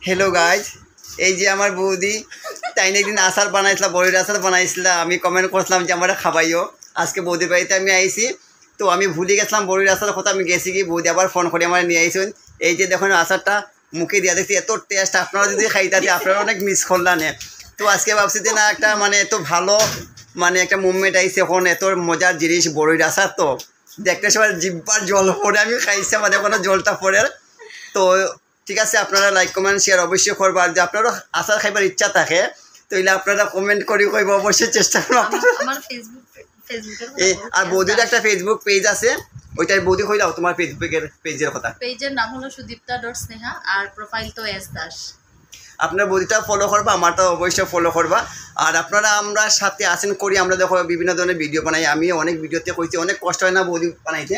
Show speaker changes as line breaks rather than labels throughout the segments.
Hello guys এই যে আমার বৌদি তাই না একদিন আচার বানাইছিল বড়ির আচার বানাইছিল আমি কমেন্ট করছিলাম যে আমরা খাবাইও আজকে বৌদির বাড়িতে আমি আইছি তো আমি ভুলে গেছিলাম বড়ির আচারের কথা আমি গেছি কি বৌদি আবার ফোন করে আমার নিয়ে আইসুন এই যে দেখুন আচারটা মুখে দিয়ে দেখছি এত টেস্ট আপনারা যদি খাইতে আপনারা অনেক মিস করলেন তো আজকে ভাবছি যে না একটা মানে এত ভালো মানে একটা মুভমেন্ট আইসে এখন এত মজার জিনিস বড়ির আচার তো দেখতে সবাই জিব্বার জল পড়ে আমি খাইছি আমাদের কোনো জলটা পড়ে তো ঠিক আছে আপনারা লাইক কমেন্ট শেয়ার অবশ্যই করবা আর যে আপনারা আচার খাইবার ইচ্ছা থাকে তাইলে আপনারা কমেন্ট করে কইব অবশ্যই চেষ্টা করব
আমার ফেসবুকের
আর বৌদির একটা ফেসবুক পেজ আছে ওইটাই বৌদি কইলাও তোমার ফেসবুকের পেজের কথা
পেজের নাম হলো সুদীপ্তা.স্নেহা আর প্রোফাইল তো এস দাস
আপনার বৌদিটা ফলো করবা আমারটা অবশ্যই ফলো করবা আর আপনারা আমরা সাথে আসেন করি আমরা দেখো বিভিন্ন ধরনের ভিডিও বানাই আমি অনেক ভিডিওতে কইছি অনেক কষ্ট হয় না বৌদি বানাইতে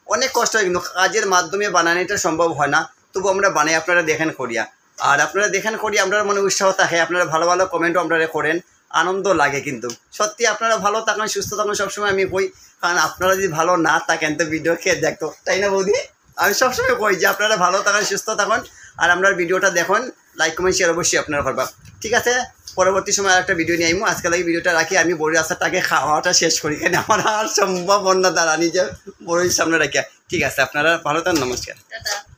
অনেক কষ্ট হয় কিন্তু কাজের মাধ্যমে বানানোটা সম্ভব হয় না তবু আমরা বানাই আপনারা দেখেন করিয়া আর আপনারা দেখেন করি আমরা মনে উৎসাহ থাকে আপনারা ভালো ভালো কমেন্টও আপনারা করেন আনন্দ লাগে কিন্তু সত্যি আপনারা ভালো থাকেন সুস্থ থাকেন সবসময় আমি কই কারণ আপনারা যদি ভালো না থাকেন তো ভিডিও খেয়ে দেখতো তাই না বৌদি আমি সবসময় কই যে আপনারা ভালো থাকেন সুস্থ থাকুন আর আমরা ভিডিওটা দেখুন লাইক কমেন্ট শেয়ার অবশ্যই আপনারা করবা ঠিক আছে পরবর্তী সময় একটা ভিডিও নিয়ে আইমু আজকাল এই ভিডিওটা রাখি আমি বড়ির আচারটাকে খাওয়াটা শেষ করি কেন আমার আর সম্ভব অন্য দ্বারা নিজে বড়ির সামনে রাখি ঠিক আছে আপনারা ভালো থাকুন নমস্কার
টাটা।